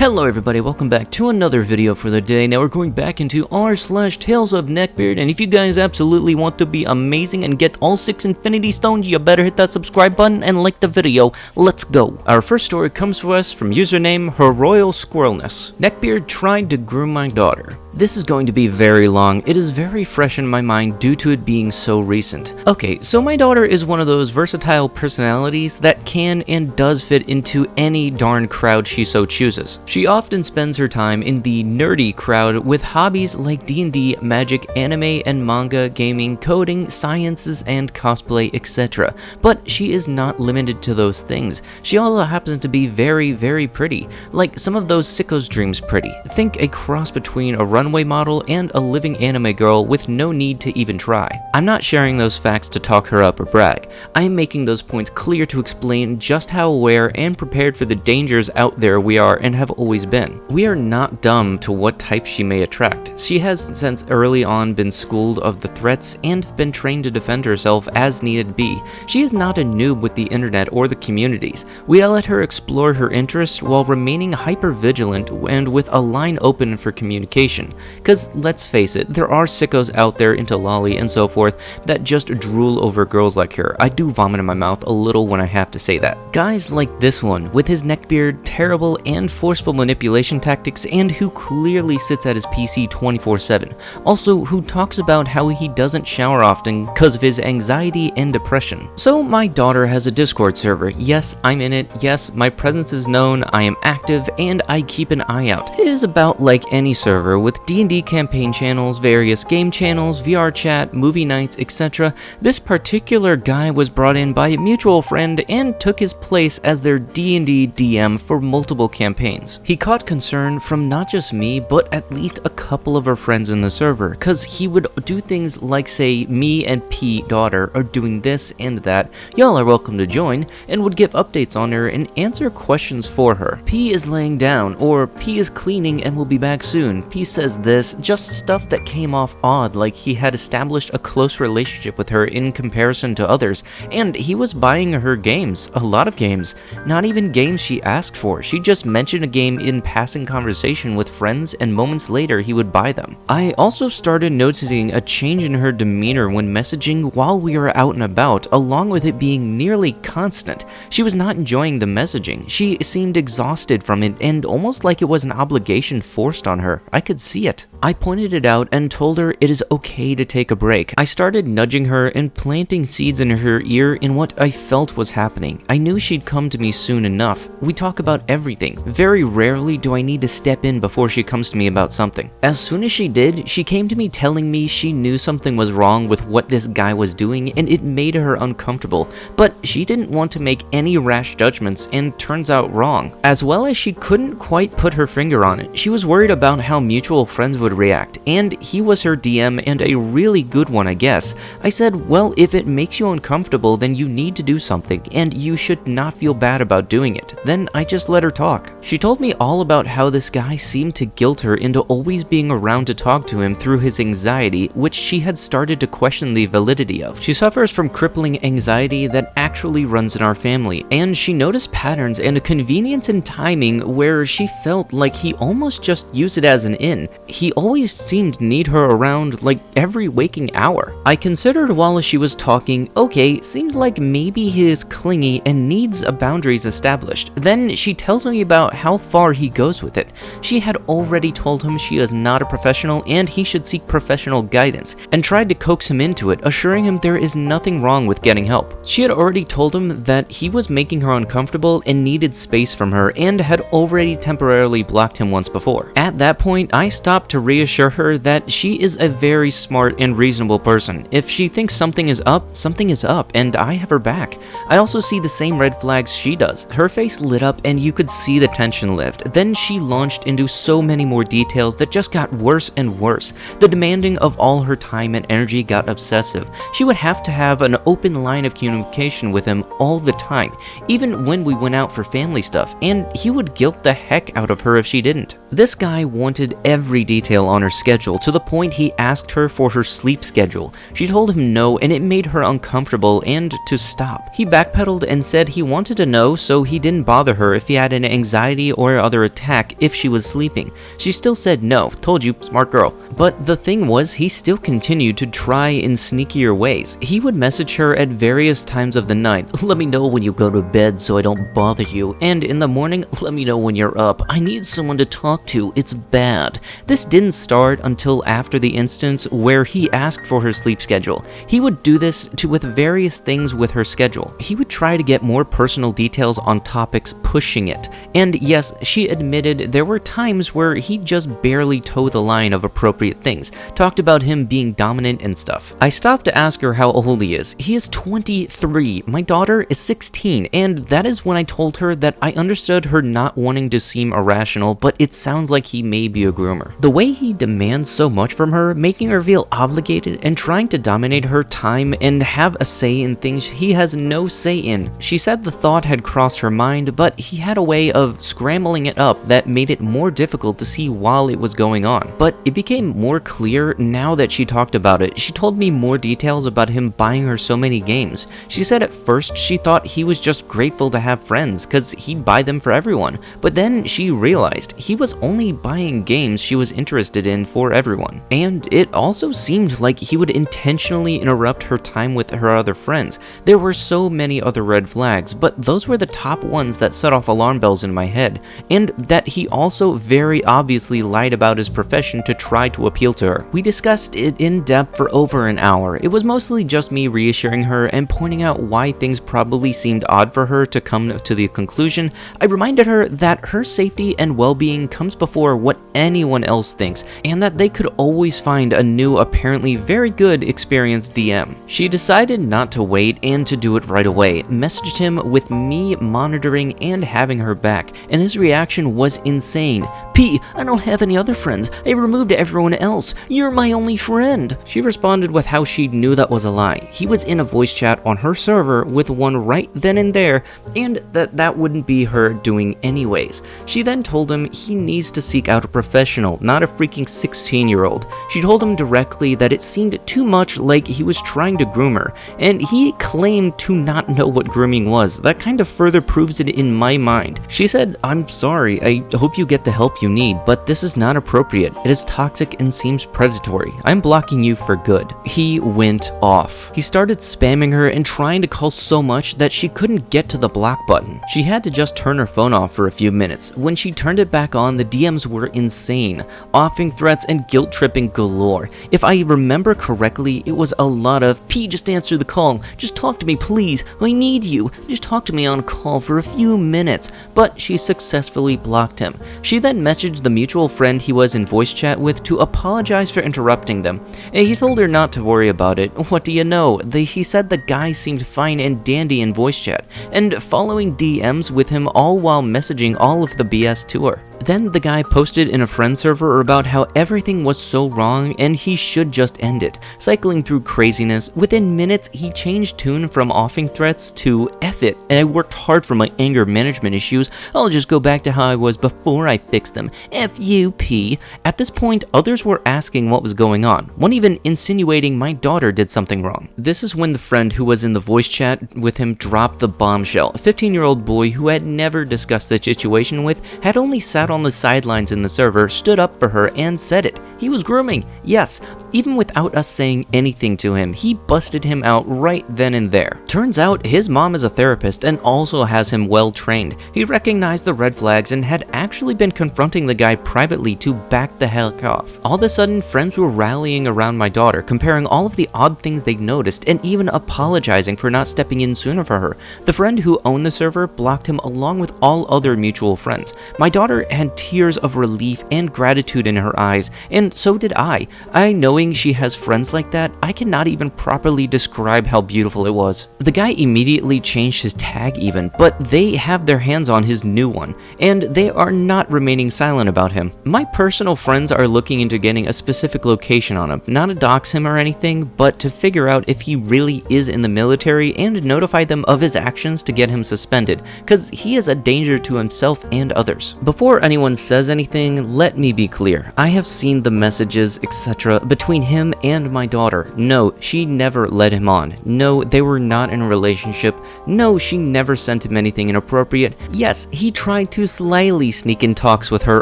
Hello everybody, welcome back to another video for the day. Now we're going back into r/Tales of Neckbeard, and if you guys absolutely want to be amazing and get all 6 Infinity Stones, you better hit that subscribe button and like the video. Let's go. Our first story comes to us from username Her Royal Squirrelness. Neckbeard tried to groom my daughter. This is going to be very long. It is very fresh in my mind due to it being so recent. Okay, so my daughter is one of those versatile personalities that can and does fit into any darn crowd she so chooses. She often spends her time in the nerdy crowd with hobbies like D&D, magic, anime and manga, gaming, coding, sciences, and cosplay, etc. But she is not limited to those things. She also happens to be very, very pretty. Like some of those sickos' dreams pretty. Think a cross between a runway model and a living anime girl with no need to even try. I'm not sharing those facts to talk her up or brag. I am making those points clear to explain just how aware and prepared for the dangers out there we are and have always been. We are not dumb to what type she may attract. She has since early on been schooled of the threats and been trained to defend herself as needed be. She is not a noob with the internet or the communities. We let her explore her interests while remaining hyper vigilant and with a line open for communication. Cause let's face it, there are sickos out there into lolly and so forth that just drool over girls like her. I do vomit in my mouth a little when I have to say that. Guys like this one, with his neckbeard, terrible and forceful manipulation tactics, and who clearly sits at his PC 24/7. Also, who talks about how he doesn't shower often cause of his anxiety and depression. So my daughter has a Discord server. Yes, I'm in it. Yes, my presence is known, I am active, and I keep an eye out. It is about like any server with D&D campaign channels, various game channels, VR chat, movie nights, etc. This particular guy was brought in by a mutual friend and took his place as their D&D DM for multiple campaigns. He caught concern from not just me, but at least a couple of our friends in the server, cause he would do things like say, me and P daughter are doing this and that, y'all are welcome to join, and would give updates on her and answer questions for her. P is laying down, or P is cleaning and will be back soon. P says this, just stuff that came off odd, like he had established a close relationship with her in comparison to others, and he was buying her games, a lot of games, not even games she asked for. She just mentioned a game in passing conversation with friends, and moments later he would buy them. I also started noticing a change in her demeanor when messaging while we were out and about, along with it being nearly constant. She was not enjoying the messaging. She seemed exhausted from it and almost like it was an obligation forced on her. I could see it. I pointed it out and told her it is okay to take a break. I started nudging her and planting seeds in her ear in what I felt was happening. I knew she'd come to me soon enough. We talk about everything. Very rarely do I need to step in before she comes to me about something. As soon as she did, she came to me telling me she knew something was wrong with what this guy was doing and it made her uncomfortable, but she didn't want to make any rash judgments and turns out wrong. As well as she couldn't quite put her finger on it. She was worried about how mutual friends would react, and he was her DM and a really good one, I guess. I said, well, if it makes you uncomfortable, then you need to do something, and you should not feel bad about doing it. Then I just let her talk. She told me all about how this guy seemed to guilt her into always being around to talk to him through his anxiety, which she had started to question the validity of. She suffers from crippling anxiety that actually runs in our family, and she noticed patterns and a convenience in timing where she felt like he almost just used it as an in. He always seemed to need her around like every waking hour. I considered while she was talking, okay, seems like maybe he is clingy and needs boundaries established. Then she tells me about how far he goes with it. She had already told him she is not a professional and he should seek professional guidance, and tried to coax him into it, assuring him there is nothing wrong with getting help. She had already told him that he was making her uncomfortable and needed space from her, and had already temporarily blocked him once before. At that point, I stopped to reassure her that she is a very smart and reasonable person. If she thinks something is up, and I have her back. I also see the same red flags she does. Her face lit up and you could see the tension lift. Then she launched into so many more details that just got worse and worse. The demanding of all her time and energy got obsessive. She would have to have an open line of communication with him all the time, even when we went out for family stuff, and he would guilt the heck out of her if she didn't. This guy wanted every detail on her schedule, to the point he asked her for her sleep schedule. She told him no, and it made her uncomfortable and to stop. He backpedaled and said he wanted to know so he didn't bother her if he had an anxiety or other attack if she was sleeping. She still said no. Told you, smart girl. But the thing was, he still continued to try in sneakier ways. He would message her at various times of the night. Let me know when you go to bed so I don't bother you. And in the morning, let me know when you're up. I need someone to talk to. It's bad. This didn't start until after the instance where he asked for her sleep schedule. He would do this with various things with her schedule. He would try to get more personal details on topics, pushing it. And yes, she admitted there were times where he just barely towed the line of appropriate things, talked about him being dominant and stuff. I stopped to ask her how old he is. He is 23. My daughter is 16, and that is when I told her that I understood her not wanting to seem irrational, but it sounds like he may be a groomer. The way he demands so much from her, making her feel obligated and trying to dominate her time and have a say in things he has no say in. She said the thought had crossed her mind, but he had a way of scrambling it up that made it more difficult to see while it was going on. But it became more clear now that she talked about it. She told me more details about him buying her so many games. She said at first she thought he was just grateful to have friends because he'd buy them for everyone, but then she realized he was only buying games she was interested in for everyone. And it also seemed like he would intentionally interrupt her time with her other friends. There were so many other red flags, but those were the top ones that set off alarm bells in my head, and that he also very obviously lied about his profession to try to appeal to her. We discussed it in depth for over an hour. It was mostly just me reassuring her and pointing out why things probably seemed odd for her to come to the conclusion. I reminded her that her safety and well-being comes before what anyone else thinks, and that they could always find a new, apparently very good, experienced DM. She decided not to wait and to do it right away, messaged him with me monitoring and having her back, and his reaction was insane. P, I don't have any other friends. I removed everyone else. You're my only friend. She responded with how she knew that was a lie. He was in a voice chat on her server with one right then and there, and that wouldn't be her doing anyways. She then told him he needs to seek out a professional, not a freaking 16-year-old. She told him directly that it seemed too much like he was trying to groom her, and he claimed to not know what grooming was. That kind of further proves it in my mind. She said, I'm sorry, I hope you get the help you need, but this is not appropriate. It is toxic and seems predatory. I'm blocking you for good. He went off. He started spamming her and trying to call so much that she couldn't get to the block button. She had to just turn her phone off for a few minutes. When she turned it back on, the DMs were insane. Offing threats and guilt tripping galore. If I remember correctly, it was a lot of, P, just answer the call. Just talk to me, please. I need you. Just talk to me on a call for a few minutes. But she successfully blocked him. She then messaged the mutual friend he was in voice chat with to apologize for interrupting them. And he told her not to worry about it. What do you know? He said the guy seemed fine and dandy in voice chat, and following DMs with him all while messaging all of the BS to her. Then the guy posted in a friend server about how everything was so wrong and he should just end it. Cycling through craziness, within minutes he changed tune from offing threats to F it, and I worked hard for my anger management issues. I'll just go back to how I was before I fixed them. F you, P. At this point, others were asking what was going on, one even insinuating my daughter did something wrong. This is when the friend who was in the voice chat with him dropped the bombshell. A 15-year-old boy who had never discussed the situation with, had only sat on the sidelines in the server, stood up for her and said it. He was grooming. Yes, even without us saying anything to him, he busted him out right then and there. Turns out his mom is a therapist and also has him well trained. He recognized the red flags and had actually been confronting the guy privately to back the heck off. All of a sudden, friends were rallying around my daughter, comparing all of the odd things they noticed and even apologizing for not stepping in sooner for her. The friend who owned the server blocked him along with all other mutual friends. My daughter had tears of relief and gratitude in her eyes, and and so did I. Knowing she has friends like that, I cannot even properly describe how beautiful it was. The guy immediately changed his tag even, but they have their hands on his new one, and they are not remaining silent about him. My personal friends are looking into getting a specific location on him, not to dox him or anything, but to figure out if he really is in the military and notify them of his actions to get him suspended, cause he is a danger to himself and others. Before anyone says anything, let me be clear. I have seen the messages, etc. between him and my daughter. No, she never led him on. No, they were not in a relationship. No, she never sent him anything inappropriate. Yes, he tried to slyly sneak in talks with her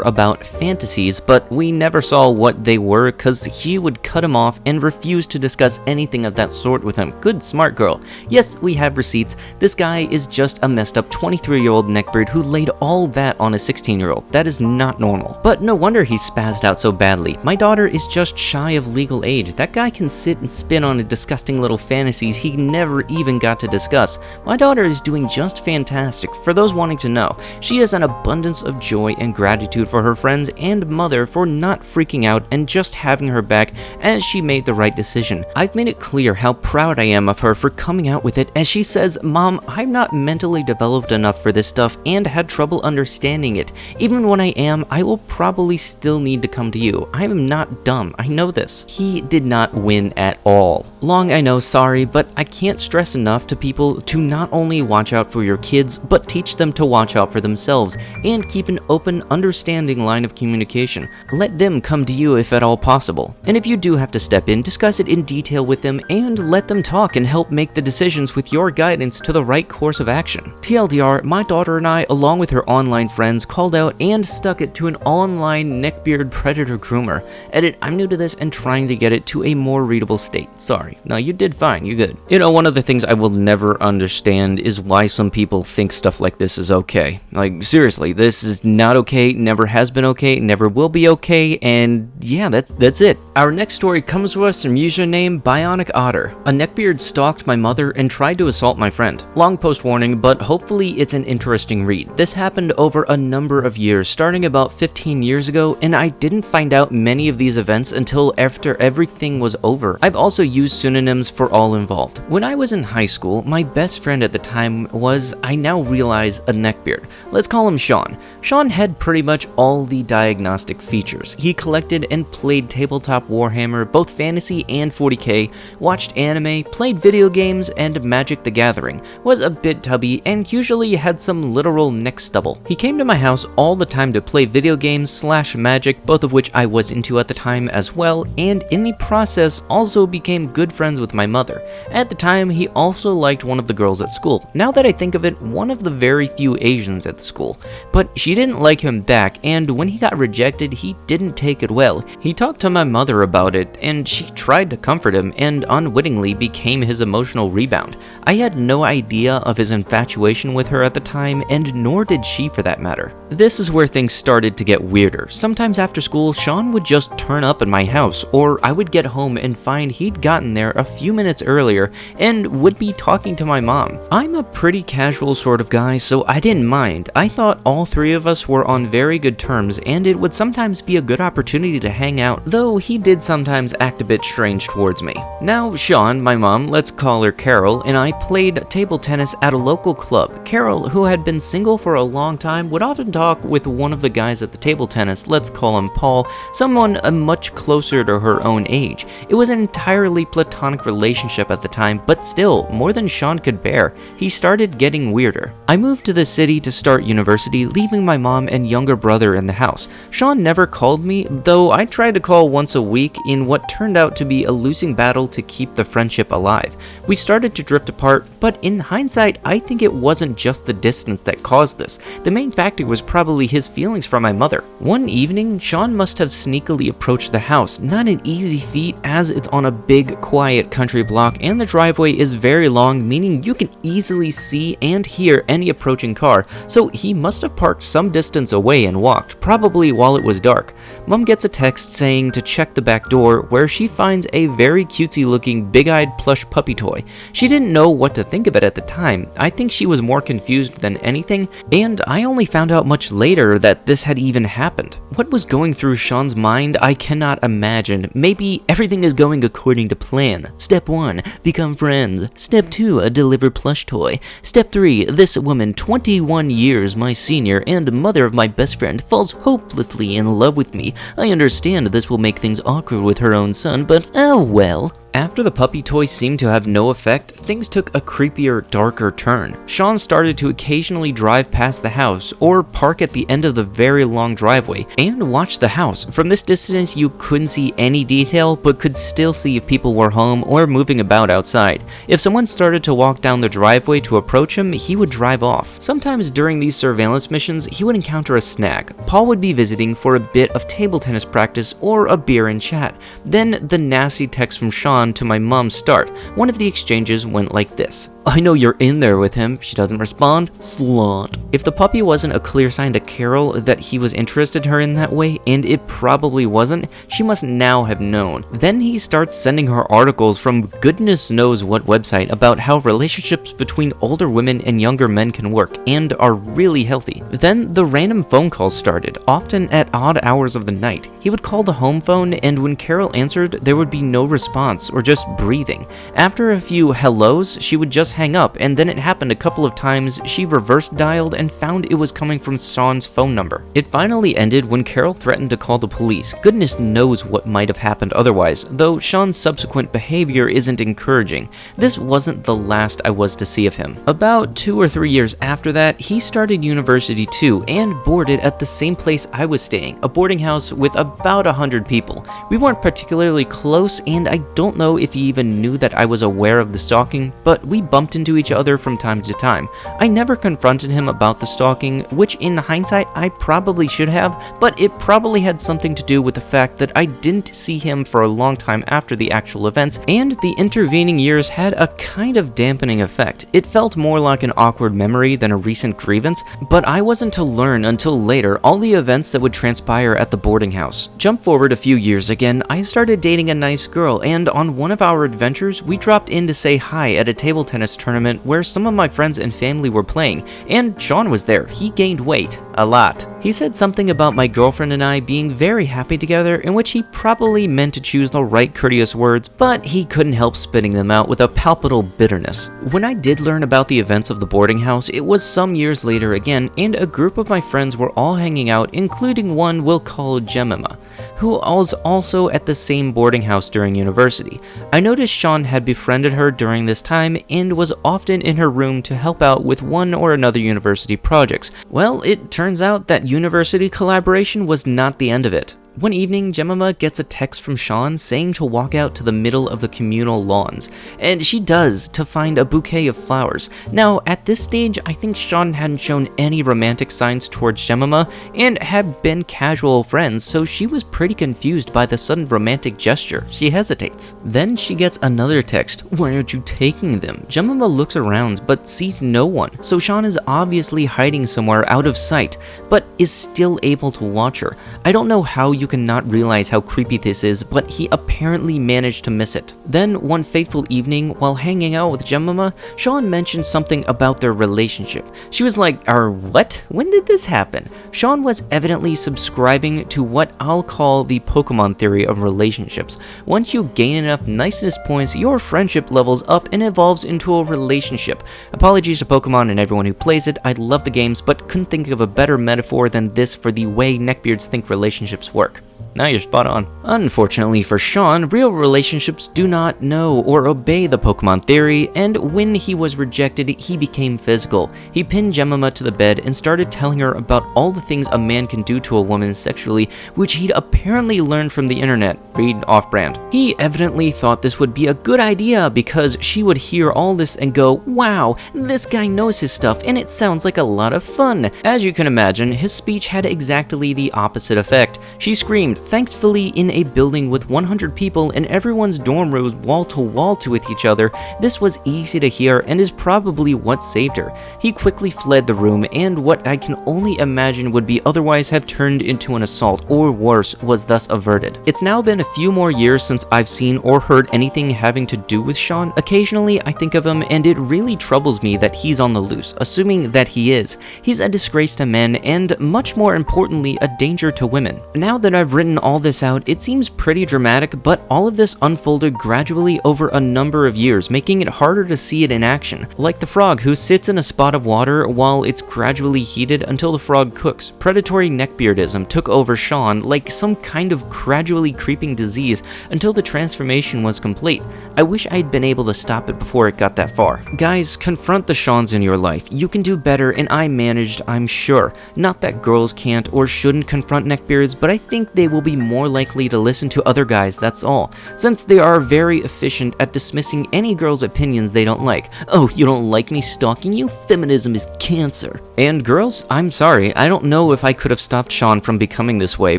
about fantasies, but we never saw what they were cause she would cut him off and refuse to discuss anything of that sort with him. Good smart girl. Yes, we have receipts. This guy is just a messed up 23-year-old neckbeard who laid all that on a 16-year-old. That is not normal. But no wonder he spazzed out so badly. My daughter is just shy of legal age. That guy can sit and spin on disgusting little fantasies he never even got to discuss. My daughter is doing just fantastic. For those wanting to know, she has an abundance of joy and gratitude for her friends and mother for not freaking out and just having her back as she made the right decision. I've made it clear how proud I am of her for coming out with it, as she says, "Mom, I'm not mentally developed enough for this stuff and had trouble understanding it. Even when I am, I will probably still need to come to you. I am not dumb. I know this." He did not win at all. Long, I know, sorry, but I can't stress enough to people to not only watch out for your kids, but teach them to watch out for themselves and keep an open, understanding line of communication. Let them come to you if at all possible. And if you do have to step in, discuss it in detail with them and let them talk and help make the decisions with your guidance to the right course of action. TLDR, my daughter and I, along with her online friends, called out and stuck it to an online neckbeard predator groomer. Edit, I'm new to this and trying to get it to a more readable state. Sorry. No, you did fine. You're good. You know, one of the things I will never understand is why some people think stuff like this is okay. Like, seriously, this is not okay, never has been okay, never will be okay, and yeah, that's it. Our next story comes to us from username Bionic Otter. A neckbeard stalked my mother and tried to assault my friend. Long post warning, but hopefully it's an interesting read. This happened over a number of years, starting about 15 years ago, and I didn't find out many of these events until after everything was over. I've also used pseudonyms for all involved. When I was in high school, my best friend at the time was, I now realize, a neckbeard. Let's call him Sean. Sean had pretty much all the diagnostic features. He collected and played tabletop Warhammer, both fantasy and 40k, watched anime, played video games, and Magic the Gathering, was a bit tubby, and usually had some literal neck stubble. He came to my house all the time to play video games / Magic, both of which I was into at the time as well, and in the process also became good friends with my mother. At the time, he also liked one of the girls at school. Now that I think of it, one of the very few Asians at the school. But she didn't like him back, and when he got rejected, he didn't take it well. He talked to my mother about it, and she tried to comfort him, and unwittingly became his emotional rebound. I had no idea of his infatuation with her at the time, and nor did she for that matter. This is where things started to get weirder. Sometimes after school, Sean would just turn up at my house, or I would get home and find he'd gotten there a few minutes earlier and would be talking to my mom. I'm a pretty casual sort of guy, so I didn't mind. I thought all three of us were on very good terms, and it would sometimes be a good opportunity to hang out, though he did sometimes act a bit strange towards me. Now, Sean, my mom, let's call her Carol, and I played table tennis at a local club. Carol, who had been single for a long time, would often talk with one of the guys at the table tennis, let's call him Paul, someone much closer to her own age. It was an entirely platonic relationship at the time, but still, more than Sean could bear. He started getting weirder. I moved to the city to start university, leaving my mom and younger brother in the house. Sean never called me, though I tried to call once a week in what turned out to be a losing battle to keep the friendship alive. We started to drift apart, but in hindsight, I think it wasn't just the distance that caused this. The main factor was probably his feelings for my mother. One evening, Sean must have sneakily approached the house, not an easy feat as it's on a big, quiet country block and the driveway is very long, meaning you can easily see and hear any approaching car, so he must have parked some distance away and walked, probably while it was dark. Mom gets a text saying to check the back door, where she finds a very cutesy looking big-eyed plush puppy toy. She didn't know what to think of it at the time. I think she was more confused than anything, and I only found out much later that this had even happened. What was going through Sean's mind mind, I cannot imagine. Maybe everything is going according to plan. Step 1, become friends. Step 2, deliver plush toy. Step 3, this woman, 21 years my senior and mother of my best friend, falls hopelessly in love with me. I understand this will make things awkward with her own son, but oh well. After the puppy toy seemed to have no effect, things took a creepier, darker turn. Sean started to occasionally drive past the house, or park at the end of the very long driveway, and watch the house. From this distance, you couldn't see any detail, but could still see if people were home or moving about outside. If someone started to walk down the driveway to approach him, he would drive off. Sometimes during these surveillance missions, he would encounter a snag. Paul would be visiting for a bit of table tennis practice or a beer and chat. Then the nasty text from Sean to my mom start. One of the exchanges went like this: I know you're in there with him. She doesn't respond. Slut. If the puppy wasn't a clear sign to Carol that he was interested in her in that way, and it probably wasn't, she must now have known. Then he starts sending her articles from goodness knows what website about how relationships between older women and younger men can work and are really healthy. Then the random phone calls started, often at odd hours of the night. He would call the home phone, and when Carol answered, there would be no response or just breathing. After a few hellos, she would just hang up, and then it happened a couple of times. She reverse dialed and found it was coming from Sean's phone number. It finally ended when Carol threatened to call the police. Goodness knows what might have happened otherwise, though Sean's subsequent behavior isn't encouraging. This wasn't the last I was to see of him. About 2 or 3 years after that, he started university too, and boarded at the same place I was staying, a boarding house with about 100 people. We weren't particularly close, and I don't know if he even knew that I was aware of the stalking, but we bumped into each other from time to time. I never confronted him about the stalking, which in hindsight I probably should have, but it probably had something to do with the fact that I didn't see him for a long time after the actual events, and the intervening years had a kind of dampening effect. It felt more like an awkward memory than a recent grievance, but I wasn't to learn until later all the events that would transpire at the boarding house. Jump forward a few years again, I started dating a nice girl, and on one of our adventures, we dropped in to say hi at a table tennis tournament where some of my friends and family were playing, and Sean was there. He gained weight. A lot. He said something about my girlfriend and I being very happy together, in which he probably meant to choose the right courteous words, but he couldn't help spitting them out with a palpable bitterness. When I did learn about the events of the boarding house, it was some years later again, and a group of my friends were all hanging out, including one we'll call Jemima, who was also at the same boarding house during university. I noticed Sean had befriended her during this time and was often in her room to help out with one or another university projects. Well, it turns out that university collaboration was not the end of it. One evening, Jemima gets a text from Sean saying to walk out to the middle of the communal lawns, and she does, to find a bouquet of flowers. Now, at this stage, I think Sean hadn't shown any romantic signs towards Jemima and had been casual friends, so she was pretty confused by the sudden romantic gesture. She hesitates. Then she gets another text, "Why aren't you taking them?" Jemima looks around but sees no one, so Sean is obviously hiding somewhere out of sight, but is still able to watch her. I don't know how you cannot realize how creepy this is, but he apparently managed to miss it. Then, one fateful evening, while hanging out with Jemima, Sean mentioned something about their relationship. She was like, what? When did this happen? Sean was evidently subscribing to what I'll call the Pokemon theory of relationships. Once you gain enough niceness points, your friendship levels up and evolves into a relationship. Apologies to Pokemon and everyone who plays it. I love the games, but couldn't think of a better metaphor than this for the way neckbeards think relationships work. Now you're spot on. Unfortunately for Sean, real relationships do not know or obey the Pokemon theory, and when he was rejected, he became physical. He pinned Jemima to the bed and started telling her about all the things a man can do to a woman sexually, which he'd apparently learned from the internet. Read off-brand. He evidently thought this would be a good idea because she would hear all this and go, "Wow, this guy knows his stuff and it sounds like a lot of fun." As you can imagine, his speech had exactly the opposite effect. She screamed, thankfully in a building with 100 people and everyone's dorm rooms wall to wall to with each other. This was easy to hear and is probably what saved her. He quickly fled the room, and what I can only imagine would be otherwise have turned into an assault or worse was thus averted. It's now been a few more years since I've seen or heard anything having to do with Sean. Occasionally I think of him and it really troubles me that he's on the loose, assuming that he is. He's a disgrace to men and, much more importantly, a danger to women. Now that I've written all this out, it seems pretty dramatic, but all of this unfolded gradually over a number of years, making it harder to see it in action. Like the frog who sits in a spot of water while it's gradually heated until the frog cooks. Predatory neckbeardism took over Sean like some kind of gradually creeping disease until the transformation was complete. I wish I'd been able to stop it before it got that far. Guys, confront the Seans in your life. You can do better, and I managed, I'm sure. Not that girls can't or shouldn't confront neckbeards, but I think they will be more likely to listen to other guys, that's all. Since they are very efficient at dismissing any girl's opinions they don't like. Oh, you don't like me stalking you? Feminism is cancer. And girls, I'm sorry, I don't know if I could have stopped Sean from becoming this way,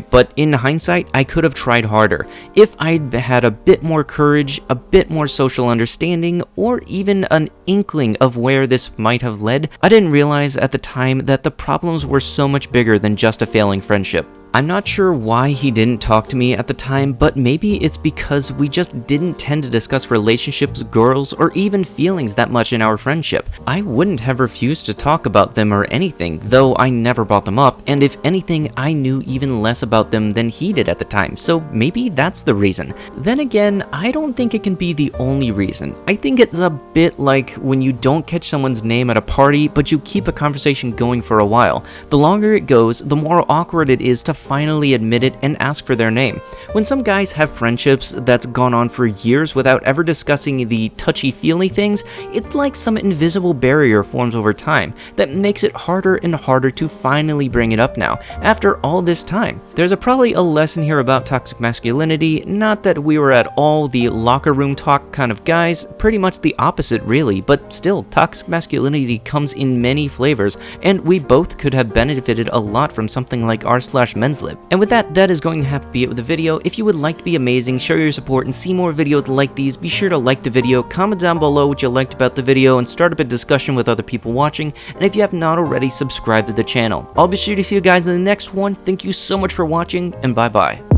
but in hindsight, I could have tried harder. If I'd had a bit more courage, a bit more social understanding, or even an inkling of where this might have led, I didn't realize at the time that the problems were so much bigger than just a failing friendship. I'm not sure why he didn't talk to me at the time, but maybe it's because we just didn't tend to discuss relationships, girls, or even feelings that much in our friendship. I wouldn't have refused to talk about them or anything, though I never brought them up, and if anything, I knew even less about them than he did at the time, so maybe that's the reason. Then again, I don't think it can be the only reason. I think it's a bit like when you don't catch someone's name at a party, but you keep a conversation going for a while. The longer it goes, the more awkward it is to finally admit it and ask for their name. When some guys have friendships that's gone on for years without ever discussing the touchy-feely things, it's like some invisible barrier forms over time that makes it harder and harder to finally bring it up now, after all this time. There's probably a lesson here about toxic masculinity, not that we were at all the locker room talk kind of guys, pretty much the opposite really, but still, toxic masculinity comes in many flavors, and we both could have benefited a lot from something like r/men's lib. And with that, that is going to have to be it with the video. If you would like to be amazing, show your support, and see more videos like these, be sure to like the video, comment down below what you liked about the video, and start up a discussion with other people watching. And if you have not already, subscribe to the channel. I'll be sure to see you guys in the next one. Thank you so much for watching, and bye bye.